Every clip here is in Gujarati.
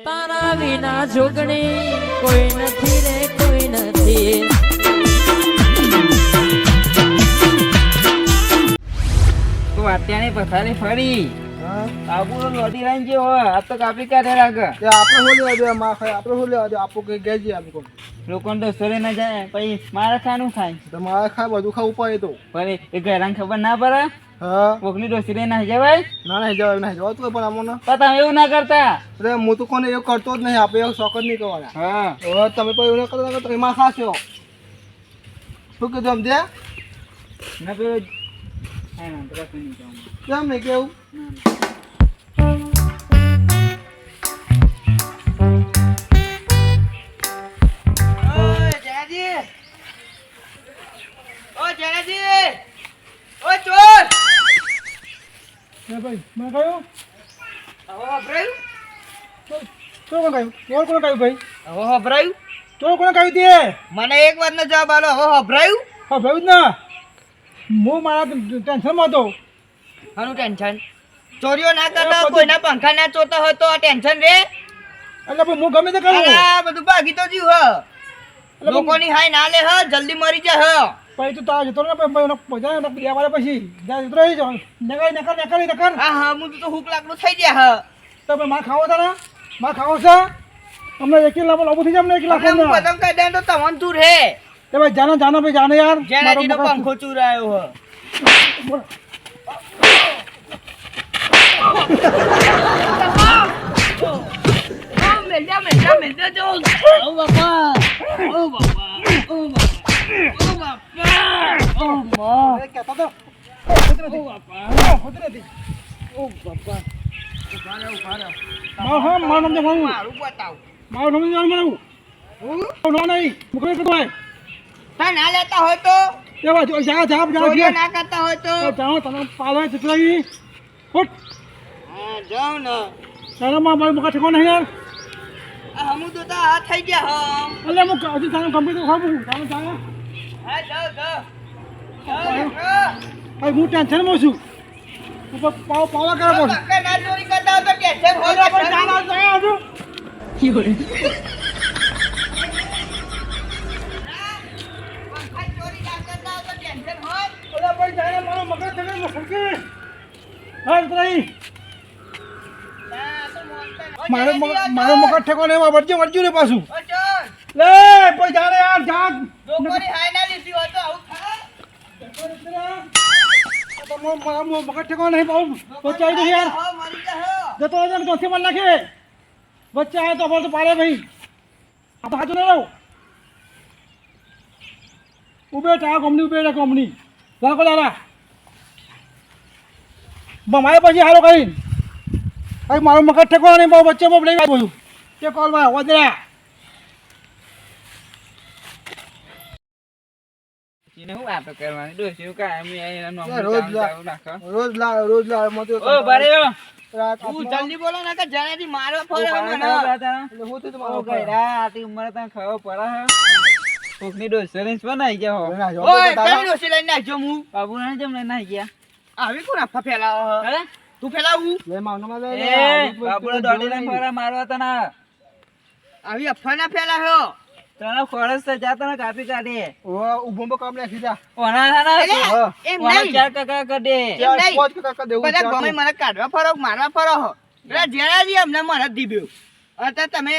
તારા વિના જોગણી કોઈ નથી રે કોઈ નથી. તો અત્યારે પથારી ફરી આબુ લોટી લાઈન જે હોય આ તો કાપી કાઢે લાગે. આપણે શું લેવા દે માં ખાય આપણે શું લેવા દે આપો કઈ ગેજી આપી કોણ લોકોને તો સરે ના જાય પછી મારે ખાનું ખાય તો મારે ખાય બધું ખાવું પડે તો પણ એ ઘરાને ખબર ના પડે. હા કોકની ડોસી લઈને ના જવાય. ના નહીં જવાતું પણ અમને પણ તમે એવું ના કરતા. અરે હું તો કોને એવું કરતો જ નહીં આપણે એવું શોખ જ નહીં કરવાના. હા હવે તમે કોઈ એવું કરતા તો એમાં ખાશો શું કીધું આમ દે ના પેલો હા ના તો કશું નહીં કહું. કેમ નહીં કેવું ભાઈ મેં કહ્યું કોણ કહ્યું ભાઈ કોણ કહ્યું તે મને એક વાત નો જવાબ આલો. હવે હભરાયું હા ભાઈ જ ના હું મારા ટેન્શનમાં હતો આનું ટેન્શન ચોરીઓ ના કરતા હોય, કોઈના પંખા ના ચોતા હોય તો આ ટેન્શન રે. એટલે પણ હું ગમે તે કરું આ બધું ભાગી તો જીવ હ લોકોની હાય ના લે હ જલ્દી મરી જા હ. પછી તું તારા જતો ને પછી બે વાર પછી જતો રહી જાવ નકર હા હા હું તો હુક લાકડું થઈ ગયા હ. તમે માં ખાવો તારા માં ખાવો છે અમને એકી લાંબો થઈ જાય અમને એકી લાખો હું પતંગ કાઢી દે તો તમન તું રે તે ભાઈ જાનો ભાઈ જાને યાર જેનાજીનો પંખો ચુરાયો હ. મેલજા જો ઓ બાપા ઓ બાપા ઓ બાપા ઓ બાપા ઓ માં એ કહેતો તો ઓ બાપા હોતી નથી ઓ બાપા મારું નામ હું મારું બતાવ મારું નામ જાણ મારું નહીં મુકરે તો ભાઈ તા ના લેતા હોય તો એ બાજુ જા ચોરીઓ ના કરતા હોય તો જાઓ તમે પાલો ચતરાવી ફૂટ હા જાવ ને સારામાં મારું મુકા ઠેકો નહીં યાર આ હમુ તો તા આ થઈ ગયા હ. એટલે હું હજી તારું કમ્પ્લીટ ખાવું તારું હા જાવ ભાઈ હું ટેન્શનમાં છું ઉપર પાવા કરે બોલ પંખા ના ચોરી કરતા હોય તો ટેન્શન હોય ભાઈ જાણ આવજો પંખા ચોરી ના કરતા હોય તો ટેન્શન હોય. ઓલા ભાઈ જાણે મારો મગજ ઠેકો સરકી હા ઉતરાઈ ના તો મોનતા મારો મગજ ઠેકો ને વળજો ને પાછું ઓ ચોર લે ભાઈ જાણે યાર જા લોકોની હાય ના લીધી હોય તો આવું થાય. મગજ ઠેકો નહીં બહુ વચ્ચે આવી યાર હો મરી જા હો. જતો હોય ને ચોથી માર નાખે વચ્ચે આવે તો તો પાડે ભાઈ આ તો હાજર રહો ઉભે ટા કંપની જાણ કો દાદા મારે પછી હારો કરીને ભાઈ મારો મગજ ઠેકો નહીં બહુ વચ્ચે બહુ લઈ આવ્યું કે કોલ ભાઈ વધ્યા એને હું વાતો કરવાની ડોસી કાયમ એના નામ રોજ રોજ લાવ મતો ઓ બરેયો રાત તું જલ્દી બોલો ના કે જણાથી મારવા ફરે મને એટલે હું તો ઓ ગયરા આતી ઉંમર તને ખબર પડે હે કોકની ડોસી બનાઈ ગયા હો. બનાઈ જાઓ. ઓય કઈ ડોસી લઈને નાખ્યો હું બાબુ ને જમ લઈને આવી ગયા આવી કોણ આફા ફેલાવો હે તું ફેલાવું લે માવનો માં લે એ બાપુને દોડી લઈને ફરા મારવા તને આવી અફવા ના ફેલાવ્યો તને ખોરસ તો જા તને કાપી કાઢે ઓ ઉભો કામ નાખી જા ઓના ના એમ નહીં ચાર કાકા કાઢે ચાર પોચ કાકા દેવું બધા ગમે મને કાઢવા ફરો મારવા ફરો હો પેલા જેનાજી અમને મને દીધું અત્યારે તમે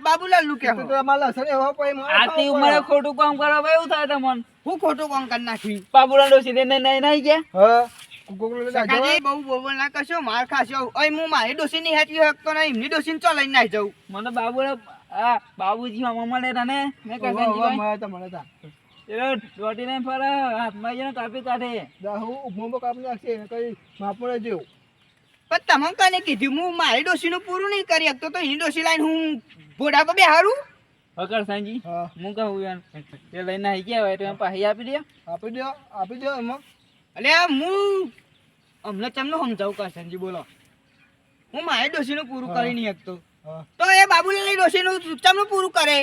બાબુલાલ નું કે તો માલા સરે હો કોઈ માર આતી ઉંમરે ખોટું કામ કરવા ભાઈ એવું થાય તમને હું ખોટું કામ કરી નાખી બાબુલાલ ડોસી ને નહીં ગયા હા ગોગલો લે કાજી બહુ બોલ ના કશો માર ખાશો ઓય હું મારી ડોસી ની હેતી હકતો નહીં એમની ડોસી ને ચલાઈને નાઈ જાઉં મને બાબુજી મામા મળે તને મેં કાકાજી મને તો મને તા એલો રોટી ને ફરે હાથમાં જઈને કાપી કાઢે દાહુ ઉભો કામ નાખશે કઈ માપડે જેવું પણ તમે કને કીધું હું મારી ડોસી નું પૂરું નહીં કરી શકતો તો એની ડોસી લાઈન હું ઘોડા પર બેહારું હકર સાંજી હું કહું યાર તે લઈને આવી ગયા હોય તો પાહી આપી દો એમાં અલે હું અમને તમને સમજાવું કરશનજી બોલો હું મારી ડોસી નું પૂરું કરી નહીં શકતો તો એ બાબુલાલ ડોસી નું ચમનું પૂરું કરે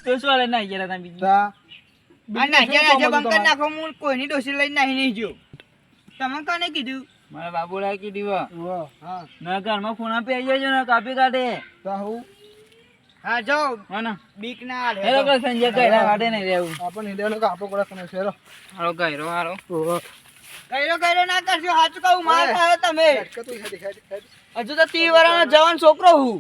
તો શું લઈને આવી ગયા તમે બીજું નાખો હું કોઈની ડોસી લઈને નહીં ગયો તમે કને કીધું મારા બાબુલાલ કીધી વા વાહ હા ના ઘરમાં ફોન આપી આવી જજો ને કાપી કાઢે સાહુ હા જાઓ હા ના બીક ના આલે હેલો કે સંજય કઈરા વાડે નહીં રહેવું આપણને હિડેનો કાપો પડે તમે શેરો હારો કઈરો હારો ઓહો કઈરો ના કરજો સાચું કહું માર ખાયો તમે કે તું હેડી હજુ તો 30 વર્ષનો જવાન છોકરો હું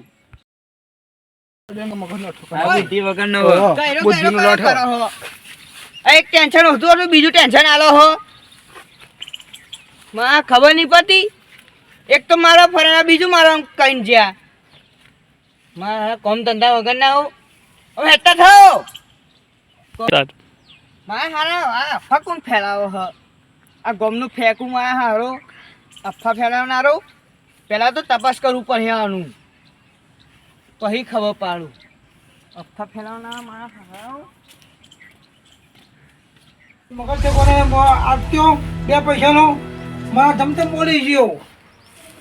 મગજ નો ઠોકા આ બુદ્ધિ વગર નો ઓહો, કઈરો બુદ્ધિનો લોટ કરો હો એક ટેન્શન હતું હતું બીજું ટેન્શન આલો હો માં ખબર નહીં પડતી એક તો મારા ફરાના બીજું મારા કઈન જ્યા મારા કોમ ધંધા વગર ના હો હવે હેતા થાઓ મારા હારા આ અફા કોણ ફેલાવો હ આ ગોમનું ફેંકું મારા હારો અફા ફેલાવનારો પહેલા તો તપાસ કરવું પડે આનું પછી ખબર પાડું અફા ફેલાવનારા મારા હારો મગજ છે કોને આપ્યો 2 પૈસાનો મારા ધમધમ બોલી ગયો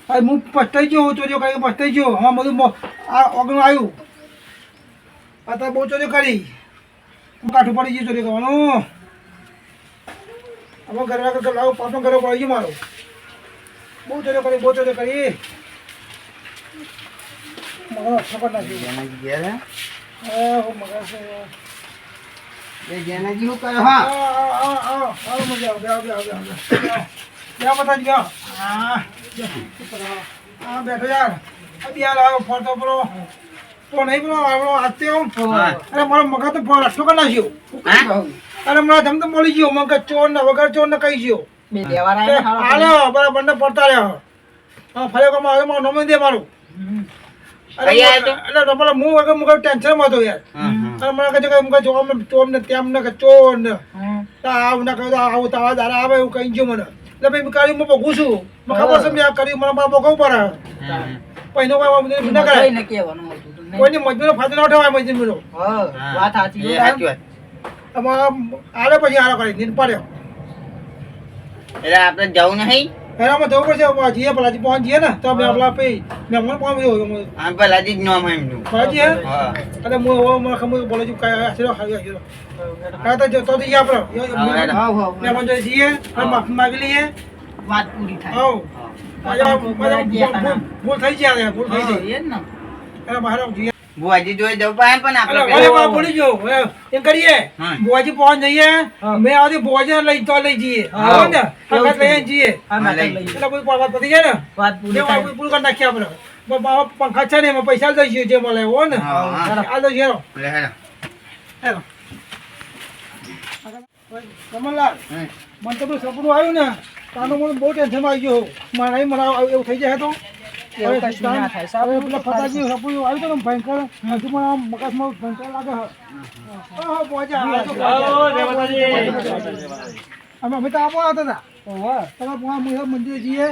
આ હું પસ્તાઈ ગયો ચોર્યો કરી પસ્તાઈ ગયો હા બધું આ ઓગણું આવ્યું આ તો બહુ ચોર્યો કરી હું કાઠું પડી ગયું ચોરી કરવાનું હવે ઘરના લાવો પાછો ઘરે પડી ગયો મારો બહુ ચોર્યો કરી મગજ ખબર નથી હું મગજ છે જેનાજી હું કરે હા મજા આવે ગયા બતા ગયા હા બેઠો યાર યાર આવો ફરતો પરો તો નહીં બોલો આપણો હાથે અરે મારો મગજ તો રસ્તો કરી નાખ્યો અરે મારા ધમ તો મળી ગયો મગજ ચોર ને વગર ચોર ને કહી ગયો હાલ્યો બરાબર ને પડતા રહ્યો હા ફરે મારો નોમ દે મારું એટલે તમારે હું વગર મુખ ટેન્શનમાં હતો યાર અને મને કહે છે કે ચોર ને તેમ ને કે ચોર ને આવું ના કહ્યું આવું તાવા દારા આવે એવું કહી ગયો મને એટલે ભાઈ કર્યું હું ભોગું છું મને ખબર છે મેં કર્યું મને ભોગવવું પડે પહેલો કોઈ ના કરે કોઈની મજબૂરો ફાયદો ન ઉઠાવાય મજબૂરો વાત સાચી આલે પછી આરો કરી નીંદ પડ્યો એટલે આપણે જવું નહીં એનામાં જવું પડશે જીએ પેલાજી પહોંચ જઈએ ને તો અમે આપલા પે મેં પહોંચ ગયો આ પેલાજી જ નામ એમનું પહોંચી હે અરે હું મને ખબર બોલે છું કઈ હસીરો ખાઈ હા તો જઈએ આપણે મેં પહોંચ જઈએ અને માફી માગી લઈએ વાત પૂરી થાય ભૂલ થઈ જાય ભૂલ થઈ જાય એના બહાર જઈએ બુઆજી જોઈ જવું પડે પણ આપણે અરે બોલી જો એમ કરીએ બુઆજી પહોંચ જઈએ મેં આવતી બુઆજી લઈ જઈએ હા ને હકત લઈ જઈએ એટલે કોઈ વાત પતી જાય ને વાત પૂરી પૂરું કરી નાખીએ આપણે બાબા પંખા છે ને એમાં પૈસા દઈશું જે મળે હો ને આ દઈશું હેરો હેરો કમલલાલ મને તો પેલું સપનું આવ્યું ને તાનું મને બહુ ટેન્શન આવી ગયો મને મને એવું થઈ જાય તો ફટાકી સપનું આવ્યું હતું ને ભયંકર હજુ પણ આમ મગજમાં ભયંકર લાગે અમે તો આપવા હતા તમે મંદિર જઈએ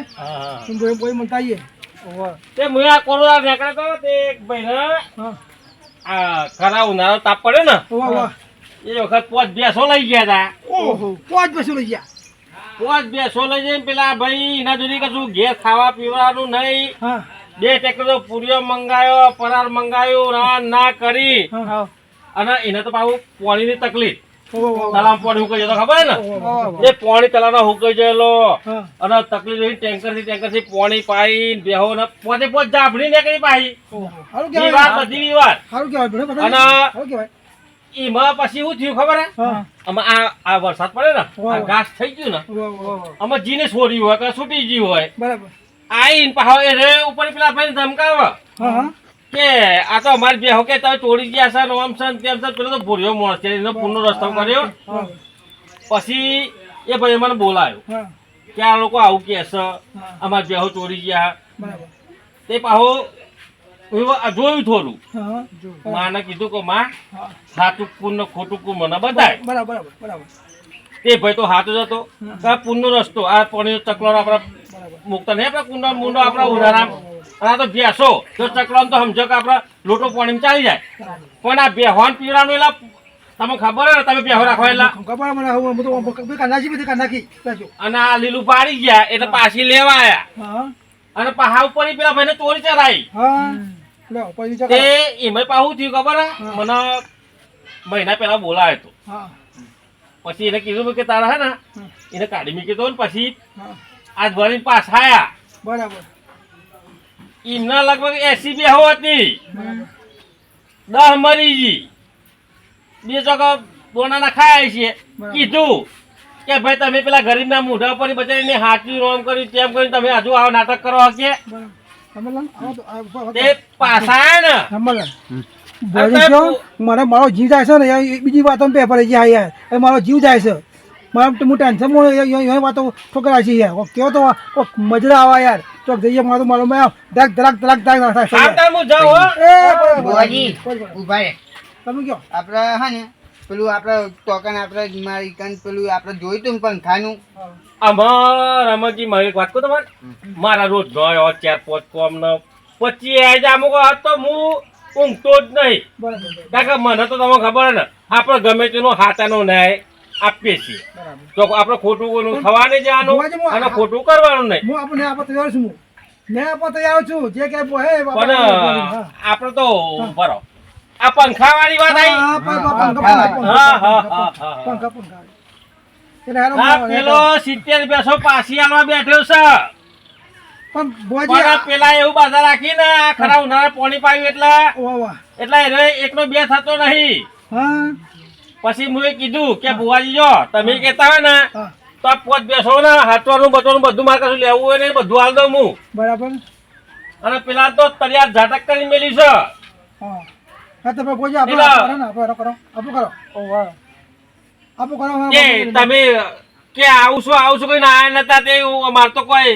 કોઈ મળતા આવીએ તે મુયા કોરોના નીકળે તો તે એક ભાઈને ખરા ઉનાળો તાપ પડ્યો ને એ વખત 5 ભેંસો લઈ ગયા હતા. ઓહો 5 ભેંસો લઈ ગયા 5 ભેંસો લઈ જઈને પેલા ભાઈ એના જોડી કશું ઘેર ખાવા પીવાનું નહીં. હા 2 ટેકરો પૂરીઓ મંગાયો, પરાર મંગાયો, ના કરી અને એને તો પાછું પાણીની તકલીફ. તલાવ પાણી હુકાઈ જતો ખબર ને એ પાણી તલાવનો હુકાઈ ગયેલો અને તકલીફ ટેન્કર થી પાણી પાઈ બેહો ને પોતે જાફડી નીકળી પાઈ વિવાદ બધી વિવાદ અને એમાં પછી શું થયું ખબર હે આમાં આ વરસાદ પડે ને આ ઘાસ થઈ ગયું ને આમાં જીને છોડ્યું હોય કે છૂટી ગયું હોય બરાબર આઈને પાછો એ રે ઉપર પેલા ભાઈ ધમકાવે કે આ તો અમારી બેહો કે તમે તોડી ગયા છે આમ છે તેમ છે પેલો તો ભૂર્યો માણસ છે એનો પૂરનો રસ્તો કર્યો. પછી એ ભાઈ મને બોલાયો કે આ લોકો આવું કે છે અમારી બેહો ચોરી ગયા. તે પાછો જોયું થોડું માને કીધું કે માં સાચું કુન ખોટું કુન મને બતાય. બરાબર તે ભાઈ તો હાથ જ હતો પૂરનો રસ્તો આ પાણીનો ચકલો આપડે મુકતા નહીં આપડે કુંડો મુંડો આપડા ઉધારા આ તો ભેંસો તો ચકલો તો સમજો કે આપડે લોટો પાણી ચાલી જાય પણ આ બેહોન પીવાનું એટલે તમે ખબર ને તમે બેહો રાખો એટલે અને આ લીલું પાડી ગયા એટલે પાછી લેવા આયા અને પહા ઉપર પેલા ભાઈને ચોરી ચરાઈ. તે એમાં પાહું થયું ખબર મને મહિના પેલા બોલાયો હતો. પછી એને કીધું કે તારા હે ને એને કાઢી મૂકી દો ને પછી આજ ભરીને પાછા આયા. બરાબર એમના લગભગ 80 બેહો હતી. 10 મરી ગઈ. બે જગા બોનાના ખાયા છે. કીધું કે ભાઈ તમે પેલા ગરીબના મોઢા ઉપર બચારીને હાચી રોમ કર્યું તેમ કરીને તમે હજુ આવો નાટક કરો હશે. રમલાલ આવો તો તે પાછા આયા ને રમલાલ બોલી જો મને મારો જીવ જાય છે ને એ બીજી વાતો પેપર જાય યાર એ મારો જીવ જાય છે મારા હું ટેન્શન માં વાતો ઠોકરા છે યાર કેવો તો મજરા આવા યાર ચોક જઈએ મારો મારો મેં ધક ધક ધક ધક થાય આવતા હું જાઉં હો. એ બુઆજી ઉભા રહે. તમે કયો આપણે હા ને પેલું આપણે ટોકન આપણે મારી કન પેલું આપણે જોયું તું ને પંખાનું. અમાર રમણજી મારી એક વાત કહું તમારે મારા રોજ ગયો 4-5 કોમ ને પછી આ જ અમુક હતો હું ઊંઘતો જ નહીં. બરાબર કારણ કે મને તો તમને ખબર ને આપણે ગમે તેનો હાથાનો ન્યાય આપીએ છીએ. તો આપણે ખોટું કોઈનું થવા નહીં જવાનું અને ખોટું કરવાનું નહીં. હું આપણે આપણે તૈયાર છું મેં આપણે તૈયાર છું જે કે હે પણ આપણે તો બરો આ પંખા વાળી વાત આવી. હા હા હા હા પંખા પંખા એટલે હાલો આ પેલો 70 બેસો પાછી આલવા બેઠો છે. પણ બોજી પણ પેલા એવું બાધા રાખીને આ ખરા ઉનાળે પાણી પાયું વાહ વાહ એટલે એને એકનો બે થતો નહીં. હા પછી મુએ કીધું કે બુવાજી જો તમે કહેતા હોય ને હા તો આ પોત બેસો ને હાથવાનું બચવાનું બધું મારે કશું લેવું હોય ને બધું હાલ દઉં હું. બરાબર અને પેલા તો તરિયાર ઝાટક કરી મેલી છે. હા હા તો ભાઈ બોજી આપણે પેલા- કરો ને આપણે કરો આપણું કરો ઓ વાહ આપણું કરો કે તમે કે આવું છું કઈ ના નતા તે અમાર તો કોઈ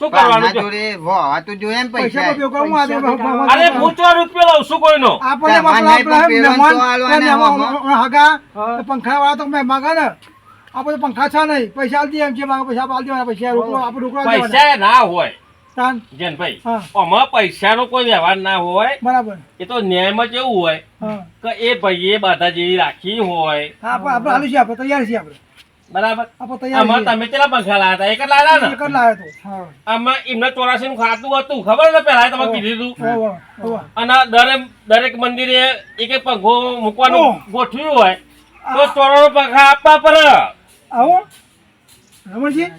શું કરવાનું છે? જોડે વાહ તો જોઈએ ને પૈસા પૈસા. તો કરું આપણે અરે હું 4 રૂપિયા લઉં છું કોઈનો. આપણે હગા પંખા વાળા તો મેં માગા ને આપણે પંખા છે નહીં પૈસા આલી દે એમ છે માગે પૈસા આલી દેવાના પૈસા રોકડો આપણે રોકડા દેવાના પૈસા ના હોય તાન જેનભાઈ હા. આમાં પૈસાનો કોઈ વ્યવહાર ના હોય. બરાબર એ તો ન્યાયમાં કેવું હોય હા કે એ ભાઈએ બાધા જેવી રાખી હોય હા આપણે હાલું છીએ આપણે તૈયાર છીએ આપણે બરાબર. આપણે તૈયાર આમાં છીએ તમે કેટલા પંખા લાયા હતા? એક જ લાયા એક હતા જ ને? લાવ્યો તો હા આમાં એમને 84 નું ખાતું હતું ખબર ને પેલા તમે કીધું હતું. વાહ વાહ વાહ અને દરેક મંદિરે એક એક પંખો મૂકવાનું ઓહ. ગોઠવ્યું હોય તો 84 પંખા આપવા પડે. આવો રમણજી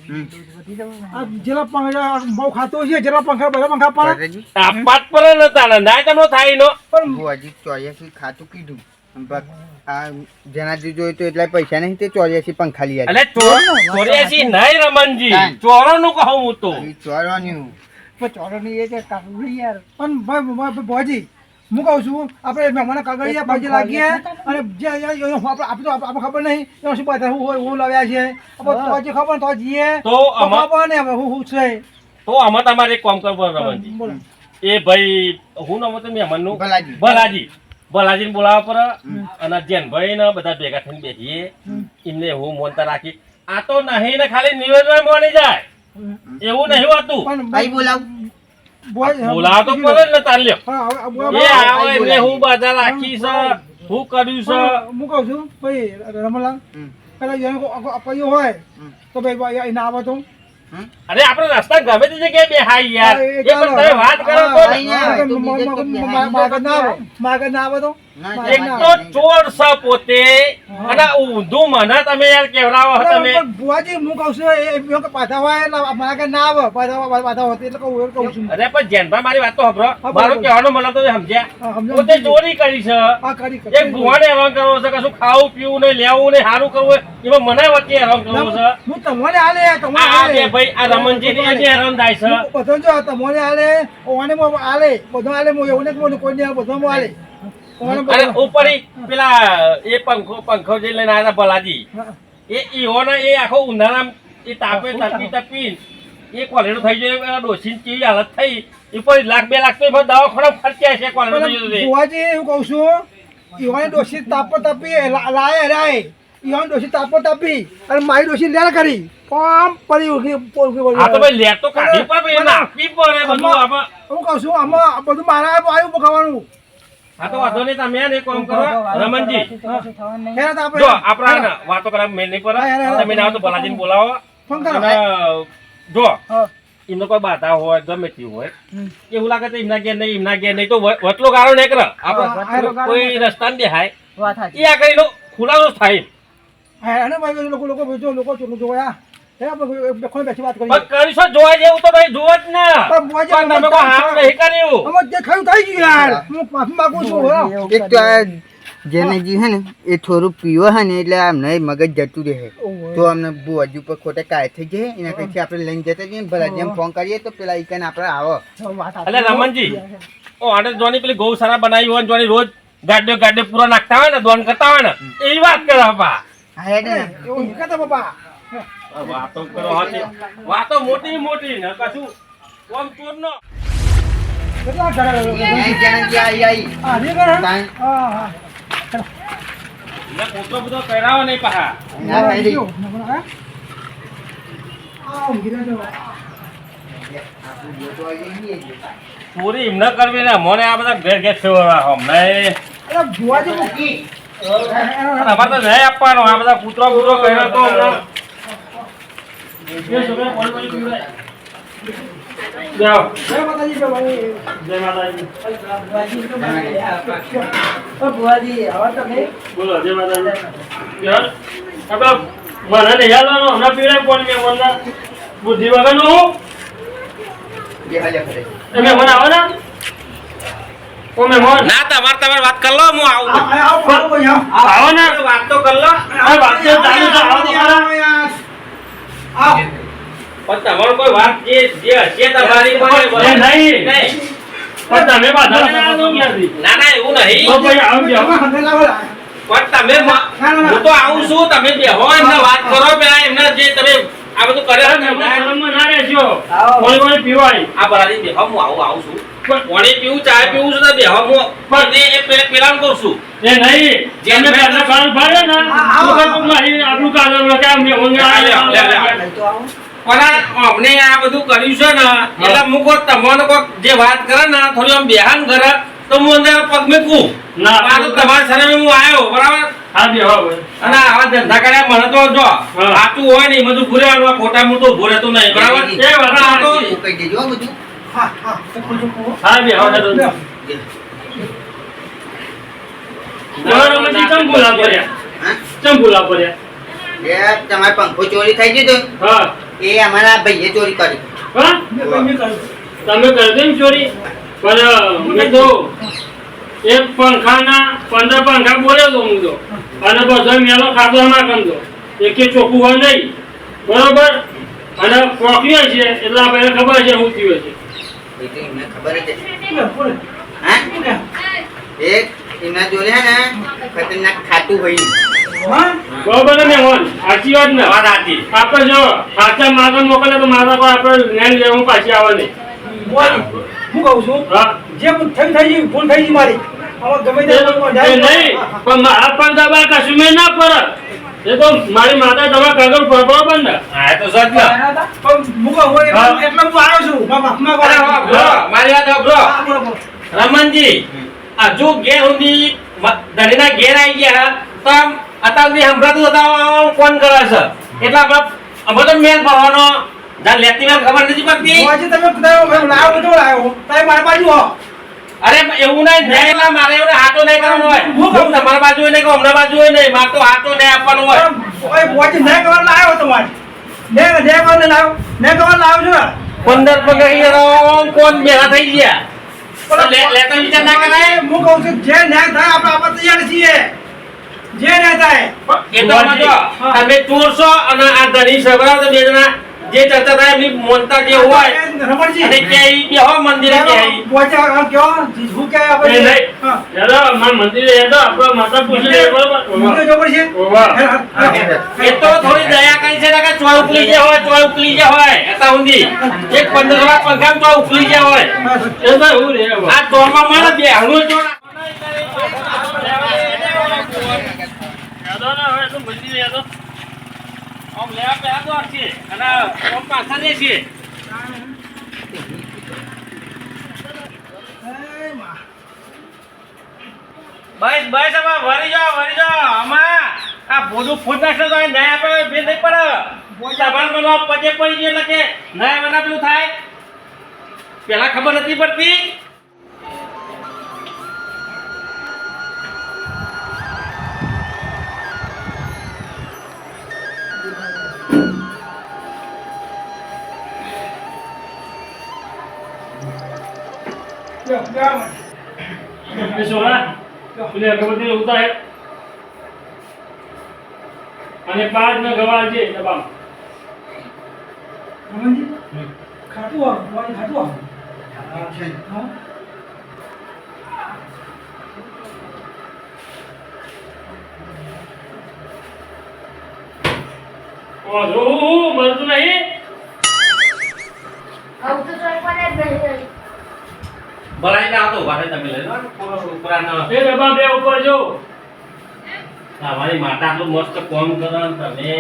આ જેટલા પંખા બહુ ખાતો છે જેટલા પંખા બધા પંખા પાડો બરાજી. આપવા જ પડે ને તારે ના તમને થાય નો. પણ બુઆજી 84 ખાતું કીધું. બસ આ જેના જે જોયું તો એટલા પૈસા નહીં તે 84 પંખા લઈ એટલે 84 નહીં રમણજી, કાંઈ. 94 નું કહું હું તો. ચોરવાનું. પણ ચોરોની એ જે કાકડી યાર પણ ભાઈ ભોજી હું કહું છું આપણે મહેમાન કાગળિયા ભાજી લાગીએ અને જે આપણે તો આપણે ખબર નહીં એમાં શું બધા હું હોય હું લાવ્યા છે આપણે તો જે ખબર ને તો જઈએ તો તો આમાં ખબર ને હવે હું છે તો આમાં તમારે એક કામ કરવું પડે રમણજી. બોલો એ ભાઈ હું નામ હતું મહેમાનનું ભલાજી. ભલાજીને બોલાવવા પડે અને જેનભાઈ ને બધા ભેગા થઈને બેસીએ એમને હું મોનતા રાખી આ તો નહીં ને ખાલી નિવેદન મોની જાય એવું નહીં હોતું. ભાઈ બોલાવ. બોલાવ તો પડે ને તાર લ્યો. એ હા આવે એટલે હું બધા રાખી છે હું કર્યું છે. હું કહું છું ભાઈ રમલાલ પેલા પૈયો હોય તો ભાઈ એને આવે તો અરે આપણે રસ્તા ગમે તે જગ્યાએ બેહાઈ યાર હા, એ પણ તમે વાત કરો તો માગર ના આવે તો એક તો ચોર છે પોતે અને ઊંધું મને તમે યાર કેવડાવો છો તમે. બુઆજી હું કહું છું એ પાછા હોય એટલે માગર ના આવે પાછા હોતી એટલે કહું છું અરે પણ જેનભાઈ મારી વાત તો સાંભળો. હા, મારું બરાબર. કહેવાનો મતલબ તો સમજ્યા હા, સમજાયું. પોતે ચોરી કરી છે. હા કરી એક ભુવાને હેરાન કરવો છે કશું ખાવું પીવું નહીં લેવું નહીં સારું કરવું હોય એમાં મને વચ્ચે હેરાન કરવું છે. હું તમને હાલે આ બે ભાઈ આ રમણજી ને એને હેરાન થાય છે. બધો જો તમને હાલે ઓને હાલે બધો હાલે હું એવું નથી કોઈ નહીં બધો હાલે અને ઉપરી પેલા એ પંખો જે લઈને આવ્યા ભલાજી એ ઈહોને એ આખો ઉનાળામાં એ તાપે તપી એ કોલેડો થઈ જાય ડોસીની કેવી હાલત થઈ એ પર 1 લાખ 2 લાખ તો એમાં દવાખાના ખર્ચ્યા છે કોલેડો થઈ જતો. બુઆજી એવું કહું છું ઈવાને ડોસી તાપ તપી લાય ઈવાને ડોસી તાપ તપી અને મારી ડોસી લેર કરી કોમ પડી આ તો ભાઈ લેટ તો કાઢી પડે ભાઈ, એને આપવી પડે બધું આમાં. હું કહું છું આમાં બધું મારા આવ્યું ખાવાનું હા તો વાંધો નહીં તમે એને કોમ કરો રમણજી. હેરા તો આપણે જો આપણા વાતો કરવા મેળ નહીં પડે. તમે ના તો ભલાજીને બોલાવો ફોન કરો અને જો હા એમને કોઈ બાધા હોય ગમે તે હોય એવું લાગે તો એમના ઘેર નહીં તો વટલો ગાળો નહીં કરે આપણે કોઈ રસ્તા દેખાય એ આ કઈ ખુલાસો થાય. હા અને ભાઈ લોકો લોકો જો લોકો જોયા બેખો બેસી વાત પણ કરી કરીશું જોવા જેવું તો ભાઈ જોવો જ ને પણ બોજે પણ તમે કોઈ હાલ નહીં કર્યું અમે જે ખાયું થઈ ગયું યાર હું માફી માંગુ છું હો. એક તો આ જેનેજી હે ને એ થોડું પીવો હે ને એટલે આમને મગજ જતું રહે તો અમને બોજુ પર ખોટે કાય થઈ જાય એના પછી આપણે લઈને જતા જઈએ ભલા જેમ ફોન કરીએ તો પેલા ઈકન આપણે આવો એટલે રમણજી ઓ આને જોની પેલી ગૌશાળા બનાવી હોય ને જોની રોજ ગાડ્યો પૂરો નાખતા હોય ને દોન કરતા હોય ને એવી વાત કરે બાપા હા હેડ ને એવું નહીં કહેતા બાપા વાતો કરો હાથી વાતો મોટી મોટી ને કશું કોમ ચોર નો કેટલા ઘરે જેનેજી આઈ આ રે ઘરે કાંઈ? હા હા એટલે પોતો બધો પહેરાવો નહીં પાહા ના ભાઈ ચોરી એમ ન કરવી ને મને આ બધા ઘેર ઘેર ફેરવા હમને અમારે તો નહીં આપવાનો આ બધા કૂતરો કર્યો તો હમણાં. જાઓ. જય માતાજી. બોલો જય માતાજી. યાર આપણે મને નહીં હાલવાનું હમણાં પીવડાય કોણ મેં બોલના બુદ્ધિ વગરનું હું તમે મને આવો ને ઓ મેં મોન ના તમારે વાત કર લો હું આવું આવો ને વાત તો કર લો વાત તો ચાલુ છે આવો તો ખરા. પણ તમારો કોઈ વાત જે હશે તમારી કોઈ નહીં પણ તમે બાધા ના ના એવું નહીં તો ભાઈ આવો પણ તમે હું તો આવું છું તમે બેહો એમને વાત કરો પેલા એમને જે તમે આ બધું કરે છે ને શરમમાં ના રહેજો કોઈ પીવાય આ બરાદી બેહો હું આવું છું પાણી પીવું ચા પીવું છું તો બેહો હું પણ એ પેલા કહું છું એ નહીં જે મેં પેલા કાલ ભાડે ને આપણું કાગળ કે અમને પણ અમને આ બધું કર્યું છે ને એટલે હું કોઈ તમને કોઈ જે વાત કરે ને થોડી આમ બેહાન કરે તો હું અંદર પગ મૂકું ના તો તમારા શરમે હું આવ્યો બરાબર હા બેહો અને આવા ધંધા કર્યા મને તો જો સાચું હોય ને બધું ભૂરેવાનું ખોટા હું તો ભૂરે તો નહીં બરાબર એ વાત તો કહી દેજો બધું હા બેહો ચમ બોલા પડ્યા એ તમારે પંખો ચોરી થઈ ગયો હા એ અમારા ભાઈએ ચોરી કરી હા તમે કરજો ને ચોરી પણ મેં તો એક પંખાના 15 પંખા બોલ્યો તો હું તો અને બધો મેલો ખાતો ના કરતો એકે ચોખ્ખું હોય નહીં બરોબર અને પોક્યો છે એટલે આપણે ખબર છે શું થયું છે એ તો એમને ખબર જ છે હા એક એમના જોડે હે ને ખતરનાક ખાતું હોય બરોબર ને મેં સાચી વાત ને વાત સાચી આપણે જો સાચા માગણ મોકલે તો મારા પર આપણે જ્ઞાન લેવું પાછી આવે નહીં હું કહું છું જે થઈ ગઈ ભૂલ થઈ ગઈ મારી આમાં ગમે તે નહીં પણ મારા પણ દબા કશું મેં ના પડે એ તો મારી માતા દવા કાગળ પર બરોબર ને હા તો સચ ને પણ હું કહું એટલે હું આવ્યો છું મારી વાત સાંભળો રમણજી હજુ ઘેર સુધી ધણીના ઘેર આવી ગયા તો અત્યાર સંભળાતું હતા કોણ કરે છે એટલે અમે તો મેન ભરવાનો લેતી વાર ખબર નથી પડતી તમે લાવ્યો બધો લાવ્યો તમે મારી બાજુ હો અરે એવું નહીં મારે એવું હાથો નહીં કરવાનો હોય હું તમારી બાજુ નહીં કે હમણાં બાજુ નહીં મારે તો હાથો નહીં આપવાનો હોય પછી નહીં કરવા લાવ્યો તમારે ને કરવા લાવ્યો ને કરવા લાવ્યો છું 15 પગાર કોણ બેહા થઈ ગયા લેતા વિચાર ના કરાય હું કહું છું જે ન્યાય થાય આપણે તૈયાર છીએ જે ન્યાય થાય એ તો સમજો તમે ચોર છો અને આ ધણી સગડા તો બે જણા જે ચર્ચા થાય એમની મોનતા જે હોય રમણજી અને કે બેહો મંદિરે કે પહોંચ્યા કેવો શું કે આપણે યાદો માર મંદિરે યાદો આપણો માતા પૂછી લે બરોબર જો પડશે એ તો થોડી દયા કરી છે કે ચોય ઉકલી જે હોય એતા ઊંધી એક 15 પંખા તો ઉકલી જે હોય એ તો હું રે આ ચોરમાં મારે બે હણું જો યાદો ના હોય તો મંદિરે યાદો આમ લેવા પે આદો છે અને આમ પાછા દે છે બસ હવે વરી જાઓ આમાં આ બોધું ફૂટ નાખશે તો ના આપણે ભેદ નહીં પડે સામાન બનવા પજે પડી ગયો એટલે કે ના મને પેલું થાય પેલા ખબર નથી પડતી એ સોના પેલી અગરબત્તી ઉતારે અને 5 ને ગવા છે દબામ રમણજી ખાતું આવ પાણી ખાતું આવ હા ઓ જો મળતું નહીં બરાઈ ના આવતો વારે તમે લઈ લો પૂરો ઉપરાનો એ દબામ બે ઉપર જો તમારી માતા તો મસ્ત કોમ કરે ને તમે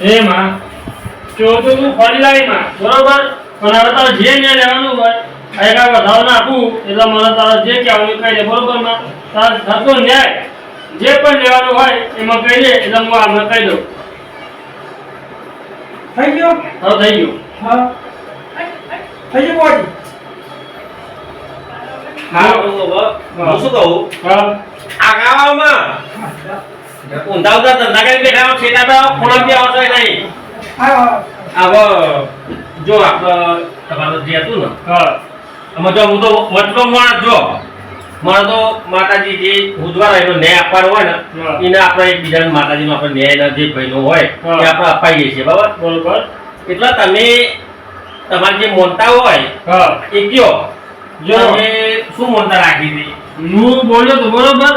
એ માં ચોથું તું ફરી લાવી માં બરોબર પણ હવે તારે જે મેં લેવાનું હોય આગળ વધારો નાખું એટલે મને તારે જે કહેવાનું કહી દે બરોબર માં તારે થતો ન્યાય જે પણ લેવાનું હોય એમાં કહી દે એટલે હું આમને કહી દઉં થઈ ગયો હવે થઈ ગયું હા થઈ ગયો પાણી હા હું શું કહું હા આ ગાવામાં ઊંધા ઊંધા ધંધા કરી બેઠા છેટા તો ખૂણા બી આવતો નહીં હા હવે જો આપણે તમારું જે હતું ને હા આમાં જો હું તો વચલો માણસ જો મારે તો માતાજી જે ઉજવા એનો ન્યાય આપવાનો હોય ને હા. એને આપણે એકબીજાને માતાજીનો આપણે ન્યાયના જે ભાઈનો હોય હા. એ આપણે અપાઈએ છીએ બરાબર બરોબર એટલે તમે તમારે જે મોનતા હોય હા એ કયો જો. તમે શું મોનતા રાખી હતી હું બોલ્યો તો બરોબર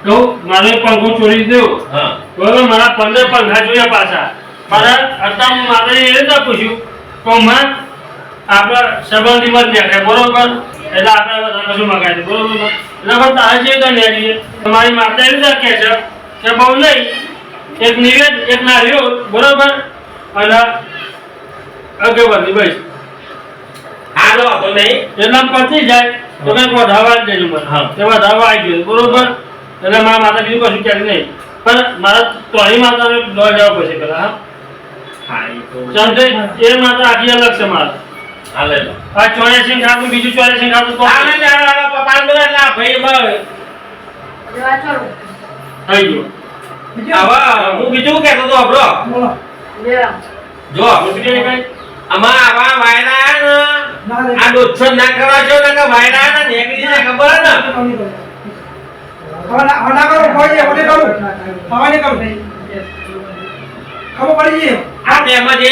કહું મારે પંખો ચોરી દેવો હા બરોબર મારા 15 પંખા જોયા પાછા મારા અત્યારે હું માતાજી એ રીતે પૂછ્યું તો માં આપણે સંબંધી મત નીકળે બરોબર એટલે આપણે બધા કશું મગાવી દે બરોબર એટલે પણ તારે જે રીતે નીકળીએ તમારી માતા એવી રીતે કહે છે કે બહુ નહીં એક નિવેદ એક નારિયો બરોબર અને અગરબત્તી બસ હા લો તો નહીં એટલે પતી જાય તો કંઈક વધારવા જ દેજો મને હા. તે વધારવા આવી ગયો બરોબર એટલે મારા માતા બીજું કશું ક્યારે નહીં પણ મારા તોરી માતાને દોડ જવા પડશે પેલા હા હા એ તો સમજે એ માતા આખી અલગ છે મારા હા લઈ લો આ 84 ખાતું બીજું 84 ખાતું તો હા લઈ લો પપ્પા બધા ના ભાઈ બસ થઈ ગયું હવે હું બીજું કહેતો તો આપણો બોલો જો બીજું કઈ આમાં આવા વાયરા ને ના રે આ દોછો ના કરવા છો ને કે વાયરા ને નેકડી ને ખબર ને હવે ના કરો કોઈ હવે કરું હવે નહીં કરું ખબર પડી ગઈ આ તેમાં જે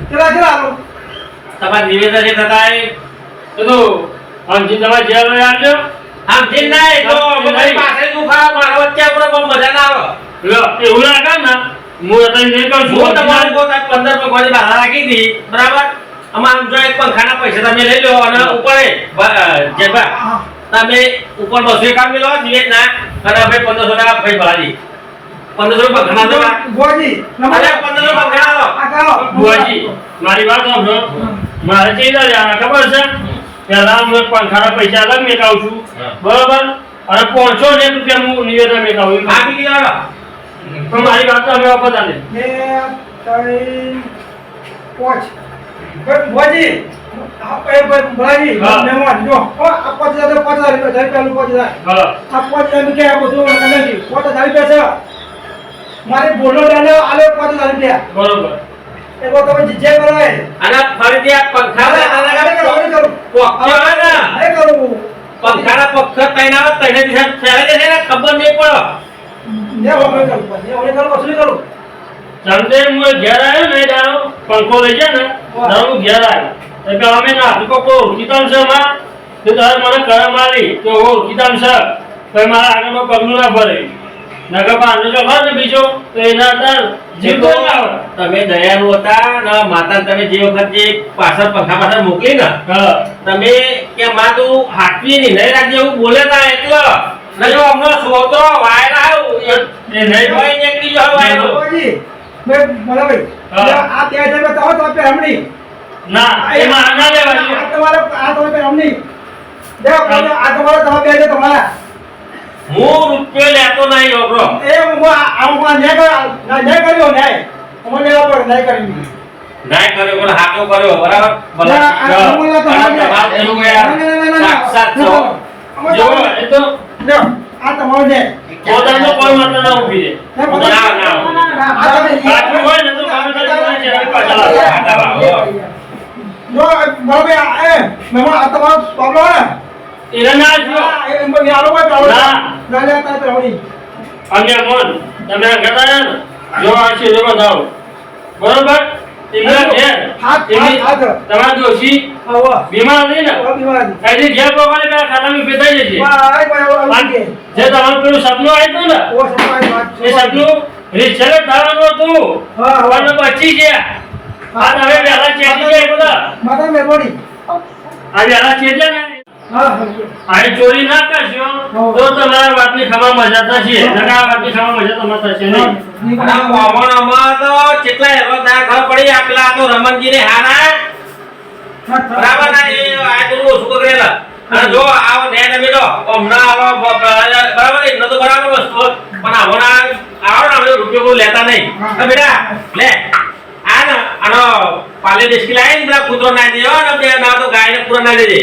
ચલા ચલા આલો તમારા નિવેદન જે થતા એ એ તો અંજી તમારે જેલ લઈ આવજો આમ થી નહીં તો મારી પાસે દુખા મારા વચ્ચે આપણે બહુ મજા ના આવે લો એવું ના કર ને હું અત્યારે નહીં કહું છું હું તમારી કોઈ 15 પગવાની બહાર રાખી હતી બરાબર આમાં આમ જો એક પંખાના પૈસા તમે લઈ લો અને ઉપર જેબા તમે ઉપર 200 કામ મેલો નિવેદ ના અને આપણે 1500 ટકા ભાઈ ભરાજી 1500 પંખાના તો ગોજી અરે 1500 પંખાના લો આ કાઓ બુઆજી મારી વાત સાંભળો મારે ચેલા લેવાના ખબર છે પહેલા હું એક પંખાના પૈસા અલગ મેકાવું છું હા. બરોબર અને 500 રૂપિયા હું નિવેદન મેકાવું આ બી લેવાનો પણ મારી વાત તો અમે બતાને બે ત્રણ પાંચ ગોજી આ પે ભરાજી હા. મહેમાન જો આ 5000 રૂપિયા પેલું 5000 હા આ 5000 કે આ બધું નથી 5000 રૂપિયા છે મારે બોલો ડાલે આલે 5000 રૂપિયા બરોબર એ વો તમે જે કરો એ અને ફરીથી આ પંખાના પંખાના પક્ષ તૈના તૈને દિશા ફેરે છે ને ખબર નહીં પડે ચાલતે હું ઘેર આવ્યો ને તારો પંખો લઈ જાય ને તારો હું ઘેર આવ્યો એટલે અમે ના તું કો ઓળખીતામ છે માં તો તારે મને કરા મારી કે ઓળખીતામ છે તો મારા આગળમાં પગલું ના ભરે નગર પાંચો જો ભર ને બીજો તો એના તાર જીવ તો ના આવે તમે દયાળુ હતા ને માતા તમે જે વખત જે પાછળ પંખા પાછળ મોકલી ને હા તમે કે માં તું હાથવી ની નહીં રાખજે એવું બોલે તા એટલે ને જો અમને સોતરો વાયરા એ નહીં હોય નીકળી જો વાયરો ગોજી મે બોલા ભાઈ હા. આ ત્યાં જમે તો તો પે હમણી ના એમાં ના લેવાની આ તમારે આ તો પે હમણી દેખો આ તમારે તમે બે છે તમારા હું રૂપિયો લેતો નહીં ઓબરો એ હું આ ને કર્યો ન્યાય હું લેવા પડે ન્યાય કરી નાય કર્યો પણ હાથો કર્યો બરાબર ના, આ તમારે તો અને હાથે. તમારે એનું ગયા સાક્ષાત છો જો એ તો લ્યો, આ તમારો છે. પોતાનો કોઈ મતલબ ના ઊભી રહે. ના, ના. આ તમે સાચું હોય ને તો કામ કરી છે પાછળ આવે. જો બરાબર મહેમાન આ તમારો પ્રોબ્લેમ હે એને ના જો હા એમ યારો કોઈ પ્રોબ્લેમ ના. ના લે તા પ્રમાણે અને મોન તમે ગતાયા ને જો આ છે જો બતાવો બરોબર એમના ઘેર હાથ તમારા દોશી આવો બીમાર નહીં ને આવો બીમારી એની ઘેર પોકાને પેલા ખાતામાં ફેટાઈ જશે ભાઈ ભાઈ આવો કે જે તમારું પેલું સપનું આવ્યું ને ઓ સફાઈ વાત એ સપનું રિચલે થવાનું હતું હા, હા. અને બચી ગયા આ તમે વહેલા ચેતી ગયા બધા માતા મેમોરી આ વહેલા ચેત્યા ને હા આ ચોરી ના કરશો તો તમારા વાતની ખબર મજા થશે નકા આ વાતની ખબર મજા તમારે થશે નહીં અને મોહણમાં તો કેટલા એવો દાળ ખબર પડી આપલા તો રમણજીને હારા બરાબર ના એ આ તો ઓછું કરેલા અને જો આવો ને તમે જો હમણાં આવો બરાબર એનો તો બરાબર વસ્તુ પણ હમણાં આવો ને આપણે રૂપિયો કોઈ લેતા નહીં હા બેટા લે આ ને આનો પાલે દેશકી લાવી ને પેલા કૂતરો ના દેજો ને બે ના તો ગાયને પૂરો ના દેજે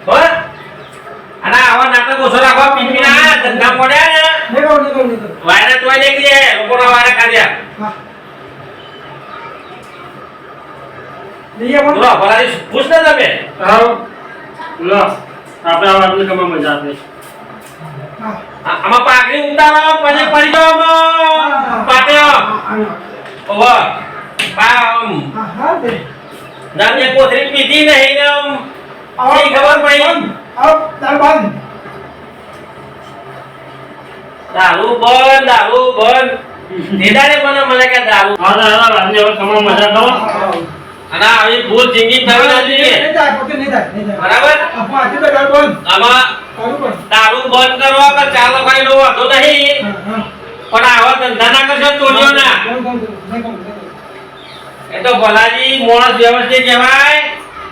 હો અને આવા નાટક ઓછો રાખો પીપીના ધંધા પડ્યા ને નીકળો વાયરા તોય દેખી છે લોકોના વાયરા ખાધ્યા હા લઈએ પણ બોલો ભલાજી પૂછ ને તમે આવો લો આપણે આ વાતની ખબર મજા આપે હા આમાં પાકડી ઉતારો પછી પડી જાવ પાટ્યો ઓવા પામ હા તે નામે કોથરી પીધી નહીં ને આમ ખબર પડી આવ તાર બંધ દારૂ બંધ દેદાને પણ મને કે દારૂ હા દાદા વાતની હવે ખબર મજા કરો અને આવી ભૂલ જિંદગી થવી ના જોઈએ નહીં જાય પછી નહીં જાય બરાબર આપા આજે તો તાર બંધ આમાં તારું બંધ દારૂ બંધ કરવા કે ચાલો કઈ નો વાંધો નહીં હા પણ આવા ધંધા ના કરશો ચોરીઓ ના એ તો ભલાજી માણસ વ્યવસ્થિત કહેવાય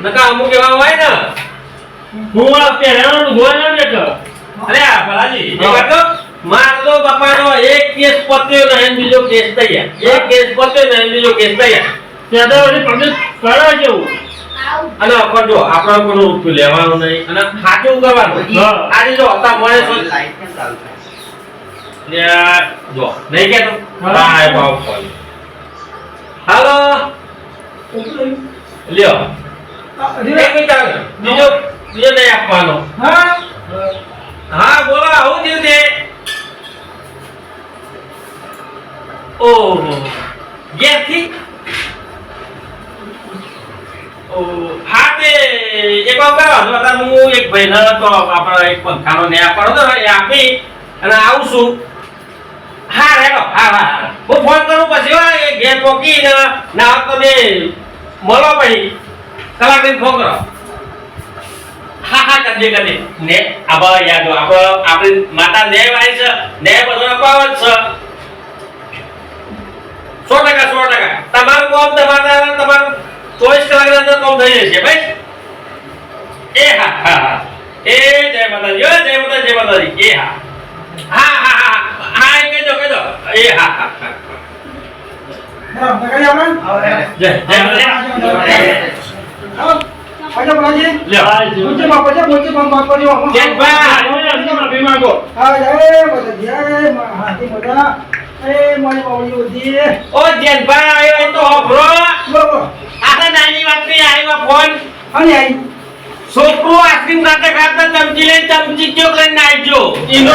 નકા અમુક એવા હોય ને હું આ પહેલાનો ગોળ ના દેખો અરે આ ભલાજી એ વાત તો માર તો બાપાનો એક કેસ પત્યો નહીં બીજો કેસ તૈયાર એક કેસ પત્યો નહીં બીજો કેસ તૈયાર ત્યાં તો વળી પગે કરવા જેવું અને પણ જો આપણે કોઈ રૂપિયો લેવાનું નહીં અને સાચું કરવાનું હા. આજે જો હતા મળે તો જો નહીં કેતો હા. બાય બાવ હાલો લ્યો એક મિનિટ આવે. બીજો નહીં આપવાનો હા હા બોલો આવું થયું તે ઓહો ગેસથી હા તે એક વાર કરો અત્યારે હું એક ભાઈને તો આપણે એક પંખાનો ને આપવાનો તો એ આપી અને આવું છું હા રેડો હા હું ફોન કરું પછી હો એ ઘેર પોકી ને ના તમે મળો પછી કલાક दिन ફોન કરો હા કરજે ને આબા યાદ આપણી માતા નેવ આવી છે નેવ બધો અપાવત છે 100% તમારું કામ તમારું 24 કલાકની અંદર કામ થઈ જશે ભાઈ એ હા એ જય માતાજી એ હા એ કહેજો એ હા બરાબર કરી આપણે જય માતાજી આવ આજો બોલાજી લ્યો મુજે બાપ કર્યો જય બા માફી માંગો હા જય માતા જય મા હાથી મોટા એ મારી બાવળી ઉધી ઓ જેનબા આવ્યો એ તો હોભરો બરાબર આખા નાની વાત ની આવ્યો ફોન અને આવી છોકરો આઈસ્ક્રીમ ખાતા ચમચી લઈને ચમચી ક્યો કરીને નાખ્યો ઈનો